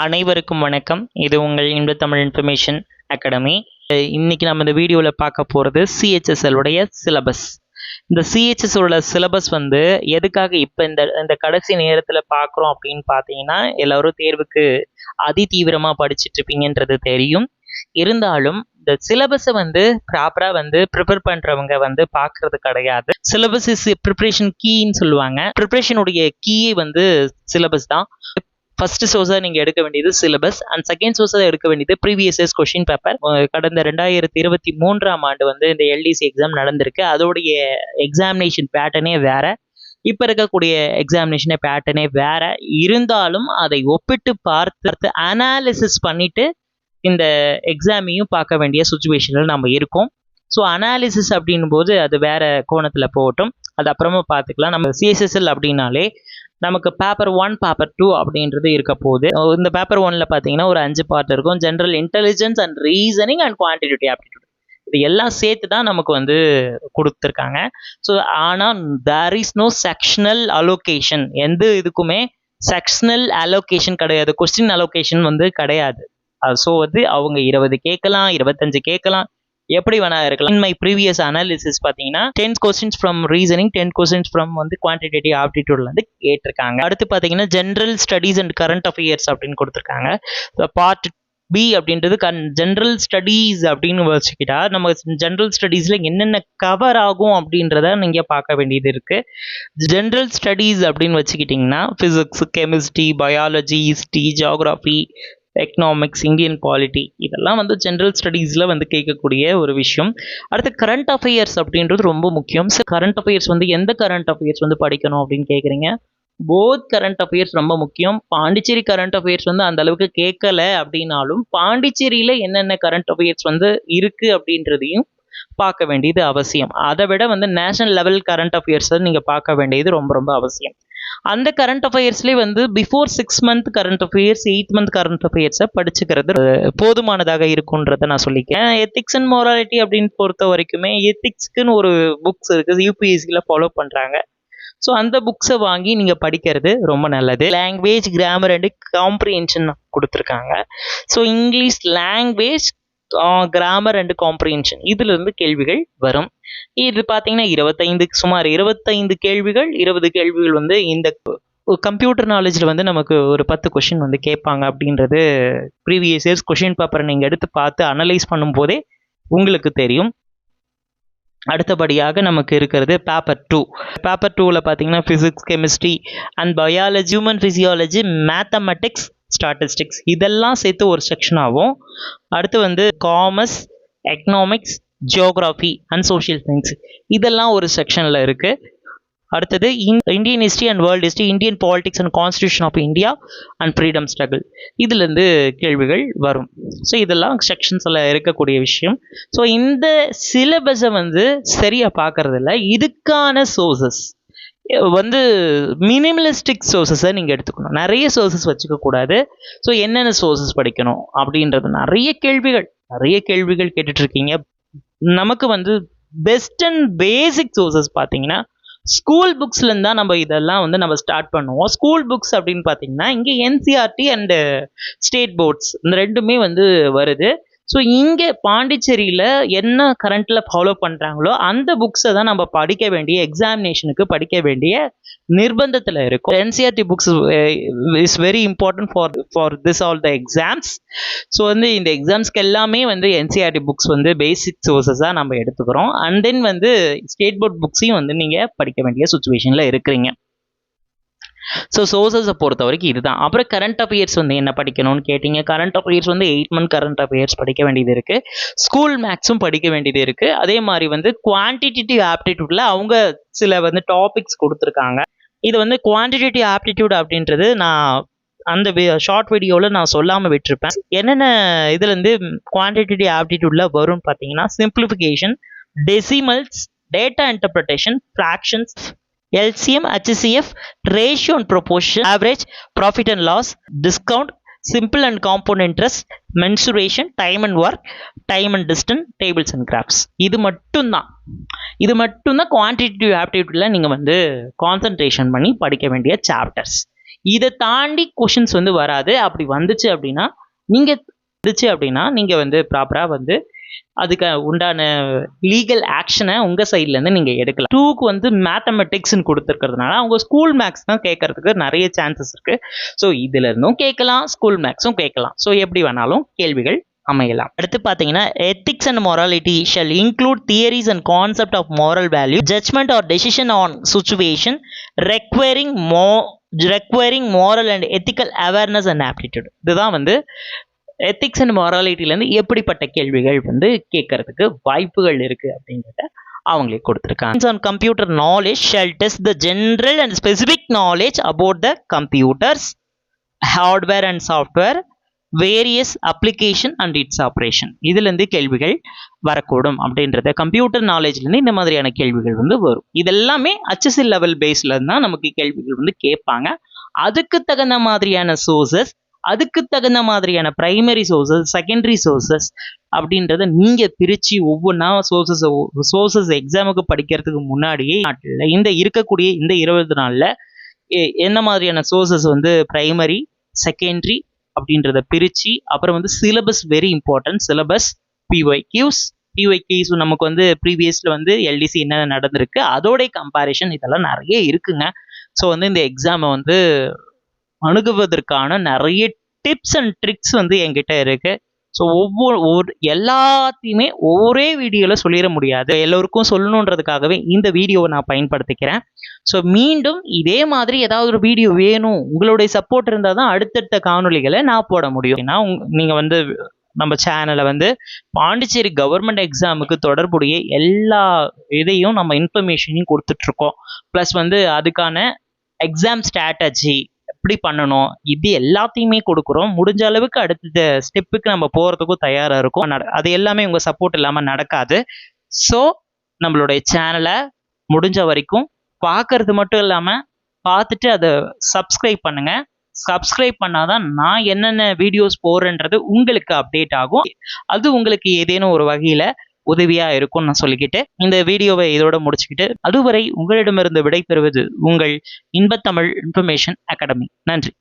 அனைவருக்கும் வணக்கம். இது உங்கள் இன்ப தமிழ் இன்ஃபர்மேஷன் அகாடமி. இன்னைக்கு நம்ம இந்த வீடியோவில் பார்க்க போகிறது சிஹெச்எஸ்எல் உடைய சிலபஸ். இந்த சிஹெச்எஸ்எல் சிலபஸ் எதுக்காக இப்போ இந்த கடைசி நேரத்தில் பார்க்குறோம் அப்படின்னு பார்த்தீங்கன்னா, எல்லோரும் தேர்வுக்கு அதி தீவிரமாக படிச்சுட்டு இருப்பீங்கன்றது தெரியும். இருந்தாலும் இந்த சிலபஸை ப்ராப்பராக ப்ரிப்பேர் பண்ணுறவங்க பார்க்கறது கிடையாது. சிலபஸ் இஸ் ப்ரிப்ரேஷன் கீன்னு சொல்லுவாங்க. ப்ரிப்ரேஷனுடைய கீயே சிலபஸ் தான். ஃபர்ஸ்ட் சோர்ஸாக நீங்கள் எடுக்க வேண்டியது சிலபஸ் அண்ட் செகண்ட் சோர்ஸாக எடுக்க வேண்டியது ப்ரீவியஸ் இயர்ஸ் கொஷின் பேப்பர். கடந்த 2023ஆம் ஆண்டு இந்த எல்டிசி எக்ஸாம் நடந்திருக்கு. அதோடைய எக்ஸாமினேஷன் பேட்டர்னே வேற, இப்போ இருக்கக்கூடிய எக்ஸாமினேஷனே பேட்டர்னே வேற. இருந்தாலும் அதை ஒப்பிட்டு பார்த்து அனாலிசிஸ் பண்ணிட்டு இந்த எக்ஸாமையும் பார்க்க வேண்டிய சுச்சுவேஷனில் நம்ம இருக்கோம். ஸோ அனாலிசிஸ் அப்படின்னும் போது அது வேற கோணத்தில் போகட்டும், அது அப்புறமா பார்த்துக்கலாம். நம்ம சிஎஸ்எஸ்எல் அப்படின்னாலே நமக்கு பேப்பர் 1 பேப்பர் 2 அப்படின்றது இருக்க போகுது. இந்த பேப்பர் 1ல் பார்த்தீங்கன்னா ஒரு 5 பார்ட் இருக்கும். General intelligence and reasoning and quantitative aptitude, இது எல்லாம் சேர்த்து தான் நமக்கு கொடுத்துருக்காங்க. ஸோ ஆனால் there is no sectional allocation. எந்த இதுக்குமே செக்ஷனல் அலோகேஷன் கிடையாது, கொஸ்டின் அலோகேஷன் கிடையாது. ஸோ அவங்க 20 கேட்கலாம், 25 கேட்கலாம், எப்படி வேணா இருக்கலாம். இன் மை ப்ரீவியஸ் அனாலிசிஸ் பார்த்தீங்கன்னா 10 questions from reasoning, 10 questions from quantitative ஆப்டிடியூட்ல கேட்டிருக்காங்க. அடுத்து பார்த்தீங்கன்னா general studies and current affairs அப்படின்னு கொடுத்துருக்காங்க. பார்ட் பி அப்படின்றது ஜென்ரல் ஸ்டடீஸ் அப்படின்னு வச்சுக்கிட்டா, நம்ம ஜென்ரல் ஸ்டடீஸில் என்னென்ன கவர் ஆகும் அப்படின்றத நீங்கள் பார்க்க வேண்டியது இருக்குது. ஜென்ரல் ஸ்டடீஸ் அப்படின்னு வச்சுக்கிட்டிங்கன்னா physics, chemistry, biology, history, geography, economics, Indian polity, இதெல்லாம் ஜென்ரல் ஸ்டடீஸில் கேட்கக்கூடிய ஒரு விஷயம். அடுத்து கரண்ட் அஃபேர்ஸ் அப்படின்றது ரொம்ப முக்கியம். கரண்ட் அஃபேர்ஸ் எந்த கரண்ட் அஃபேர்ஸ் படிக்கணும் அப்படின்னு கேட்குறீங்க. போத் கரண்ட் அஃபேர்ஸ் ரொம்ப முக்கியம். பாண்டிச்சேரி கரண்ட் அஃபேர்ஸ் அந்த அளவுக்கு கேட்கல அப்படின்னாலும் பாண்டிச்சேரியில் என்னென்ன கரண்ட் அஃபேர்ஸ் இருக்குது அப்படின்றதையும் பார்க்க வேண்டியது அவசியம். அதை விட நேஷனல் லெவல் கரண்ட் அஃபேர்ஸை நீங்கள் பார்க்க வேண்டியது ரொம்ப ரொம்ப அவசியம். அந்த கரண்ட் அஃபேர்ஸ்லேயே before 6 month current affairs, 8 month current அஃபேர்ஸை படிச்சுக்கிறது போதுமானதாக இருக்குன்றதை நான் சொல்லிக்கிறேன். எத்திக்ஸ் அண்ட் மொராலிட்டி அப்படின்னு பொறுத்த வரைக்குமே எத்திக்ஸ்க்குன்னு ஒரு புக்ஸ் இருக்குது, யூபிஎஸ்சியில் ஃபாலோ பண்ணுறாங்க. ஸோ அந்த புக்ஸை வாங்கி நீங்கள் படிக்கிறது ரொம்ப நல்லது. லாங்குவேஜ், கிராமர் அண்ட் காம்ப்ரிஹென்ஷன் கொடுத்துருக்காங்க. So English language, grammar and comprehension, இதிலிருந்து கேள்விகள் வரும். இது பார்த்தீங்கன்னா சுமார் 25 கேள்விகள், 20 கேள்விகள் இந்த கம்ப்யூட்டர் நாலேஜில் நமக்கு ஒரு 10 கொஷின் கேட்பாங்க அப்படின்றது ப்ரீவியஸ் இயர்ஸ் கொஷின் பேப்பரை நீங்கள் எடுத்து பார்த்து அனலைஸ் பண்ணும்போதே உங்களுக்கு தெரியும். அடுத்தபடியாக நமக்கு இருக்கிறது பேப்பர் 2. பேப்பர் 2ல் பார்த்தீங்கன்னா physics, chemistry and biology, human physiology, mathematics, statistics, இதெல்லாம் சேர்த்து ஒரு செக்ஷன் ஆகும். அடுத்து commerce, economics, geography and social science, இதெல்லாம் ஒரு செக்ஷனில் இருக்குது. அடுத்தது Indian history and world history, Indian politics and constitution of India and freedom struggle, இதுலேருந்து கேள்விகள் வரும். ஸோ இதெல்லாம் செக்ஷன்ஸில் இருக்கக்கூடிய விஷயம். ஸோ இந்த சிலபஸை சரியாக பார்க்கறதில்ல. இதுக்கான சோர்சஸ் மினிமலிஸ்டிக் சோர்சஸை நீங்கள் எடுத்துக்கணும். நிறைய சோர்சஸ் வச்சுக்கக்கூடாது. ஸோ என்னென்ன சோர்சஸ் படிக்கணும் அப்படின்றது நிறைய கேள்விகள் கேட்டுட்ருக்கீங்க. நமக்கு பெஸ்ட் அண்ட் பேசிக் சோர்சஸ் பார்த்தீங்கன்னா ஸ்கூல் புக்ஸ்லேருந்து தான் நம்ம இதெல்லாம் நம்ம ஸ்டார்ட் பண்ணுவோம். ஸ்கூல் புக்ஸ் அப்படின்னு பார்த்தீங்கன்னா இங்கே என்சிஆர்டி அண்டு ஸ்டேட் போர்ட்ஸ் இந்த ரெண்டுமே வருது. ஸோ இங்கே பாண்டிச்சேரியில் என்ன கரண்ட்டில் ஃபாலோ பண்ணுறாங்களோ அந்த புக்ஸை தான் நம்ம படிக்க வேண்டிய, எக்ஸாமினேஷனுக்கு படிக்க வேண்டிய நிர்பந்தத்தில் இருக்கும். NCERT books is very important for this all the exams. So இந்த எக்ஸாம்ஸ்க்கு எல்லாமே என்சிஆர்டி புக்ஸ் பேசிக் சோர்சஸாக நம்ம எடுத்துக்கிறோம். அண்ட் தென் ஸ்டேட் போர்ட் புக்ஸையும் நீங்கள் படிக்க வேண்டிய சுச்சுவேஷனில் இருக்கிறீங்க. ஸோ சோர்சஸை பொறுத்த வரைக்கும் இதுதான். அப்புறம் கரண்ட் அஃபேர்ஸ் என்ன படிக்கணும்னு கேட்டிங்க. Current affairs 8 month current affairs படிக்க வேண்டியது இருக்குது. ஸ்கூல் மேக்ஸும் படிக்க வேண்டியது இருக்குது. அதே மாதிரி குவான்டிடேட்டிவ் ஆப்டிடியூடில் அவங்க சில டாபிக்ஸ் கொடுத்துருக்காங்க. இது குவான்டிடேட்டிவ் ஆப்டிடியூட் அப்படின்றது நான் அந்த ஷார்ட் வீடியோவில் நான் சொல்லாமல் விட்டுருப்பேன். என்னென்ன இதுலேருந்து குவான்டிடேட்டிவ் ஆப்டிடியூடில் வரும்னு பார்த்தீங்கன்னா simplification, decimals, data interpretation, fractions, LCM, HCF, ratio and proportion, average, profit and loss, discount, simple and compound interest, mensuration, time and work, time and distance, tables and graphs. இது மட்டும்தான் quantitative ஆப்டிடியூட்ல நீங்கள் concentration பண்ணி படிக்க வேண்டிய chapters. இதை தாண்டி questions வந்து வராது. அப்படி வந்துச்சு அப்படின்னா நீங்கள் வந்து ப்ராப்பராக வந்து அதுக்கு உண்டான லீகல் ஆக்ஷனை உங்கள் சைட்லேருந்து நீங்கள் எடுக்கலாம். 2க்கு வந்து மேத்தமெட்டிக்ஸ்ன்னு கொடுத்துருக்கிறதுனால அவங்க ஸ்கூல் மேக்ஸ் தான் கேட்கறதுக்கு நிறைய சான்சஸ் இருக்குது. ஸோ இதுல இருந்தும் கேட்கலாம், ஸ்கூல் மேக்ஸும் கேட்கலாம். ஸோ எப்படி வேணாலும் கேள்விகள் அமையலாம். அடுத்து பார்த்தீங்கன்னா ethics and morality shall include theories and concept of moral value, judgement or decision on situation requiring moral and ethical awareness and aptitude. இதுதான் வந்து எத்திக்ஸ் அண்ட் மொராலிட்டிலேருந்து எப்படிப்பட்ட கேள்விகள் வந்து கேட்கறதுக்கு வாய்ப்புகள் இருக்குது அப்படிங்கிறத அவங்களே கொடுத்துருக்காங்க. On computer knowledge shall test the general and specific knowledge about the computers, hardware and software, various application and its operation. இதுலேருந்து கேள்விகள் வரக்கூடும் அப்படின்றத கம்ப்யூட்டர் நாலேஜ்லேருந்து இந்த மாதிரியான கேள்விகள் வந்து வரும். இதெல்லாமே HSL லெவல் பேஸில் தான் நமக்கு கேள்விகள் வந்து கேட்பாங்க. அதுக்கு தகுந்த மாதிரியான சோர்சஸ், அதுக்கு தகுந்த மாதிரியான பிரைமரி சோர்சஸ், செகண்டரி சோர்சஸ் அப்படின்றத நீங்கள் பிரித்து ஒவ்வொன்றா சோர்சஸ் எக்ஸாமுக்கு படிக்கிறதுக்கு முன்னாடியே இந்த இருக்கக்கூடிய இந்த 20 நாளில் என்ன மாதிரியான சோர்சஸ் வந்து பிரைமரி, செகண்டரி அப்படின்றத பிரித்து, அப்புறம் வந்து சிலபஸ் வெரி இம்பார்ட்டன்ட். சிலபஸ், பிஒய்கியூஸ் நமக்கு வந்து ப்ரீவியஸில் வந்து எல்டிசி என்ன நடந்திருக்கு அதோடைய கம்பேரிஷன் இதெல்லாம் நிறைய இருக்குங்க. ஸோ வந்து இந்த எக்ஸாமை வந்து அணுகுவதற்கான நிறைய டிப்ஸ் அண்ட் ட்ரிக்ஸ் வந்து என்கிட்ட இருக்கு. ஸோ எல்லாத்தையுமே ஒரே வீடியோவில் சொல்லிட முடியாது. எல்லோருக்கும் சொல்லணுன்றதுக்காகவே இந்த வீடியோவை நான் பயன்படுத்திக்கிறேன். ஸோ மீண்டும் இதே மாதிரி ஏதாவது ஒரு வீடியோ வேணும், உங்களுடைய சப்போர்ட் இருந்தால் தான் அடுத்தடுத்த காணொலிகளை நான் போட முடியும். ஏன்னா நீங்கள் வந்து நம்ம சேனலை வந்து பாண்டிச்சேரி கவர்மெண்ட் எக்ஸாமுக்கு தொடர்புடைய எல்லா இதையும் நம்ம இன்ஃபர்மேஷனையும் கொடுத்துட்ருக்கோம். ப்ளஸ் வந்து அதுக்கான எக்ஸாம் ஸ்ட்ராட்டஜி எப்படி பண்ணணும் இது எல்லாத்தையுமே கொடுக்குறோம். முடிஞ்ச அளவுக்கு அடுத்த ஸ்டெப்புக்கு நம்ம போகிறதுக்கும் தயாராக இருக்கும். அது எல்லாமே உங்கள் சப்போர்ட் இல்லாமல் நடக்காது. ஸோ நம்மளுடைய சேனலை முடிஞ்ச வரைக்கும் பார்க்கறது மட்டும் இல்லாமல் பார்த்துட்டு அதை சப்ஸ்கிரைப் பண்ணுங்கள். சப்ஸ்கிரைப் பண்ணாதான் நான் என்னென்ன வீடியோஸ் போடுறேன்றது உங்களுக்கு அப்டேட் ஆகும். அது உங்களுக்கு ஏதேனும் ஒரு வகையில் உதவியாக இருக்கும்னு நான் சொல்லிக்கிட்டு இந்த வீடியோவை இதோட முடிச்சுக்கிட்டு அதுவரை உங்களிடமிருந்து விடைபெறுவது உங்கள் இன்பத்தமிழ் இன்ஃபர்மேஷன் அகாடமி. நன்றி.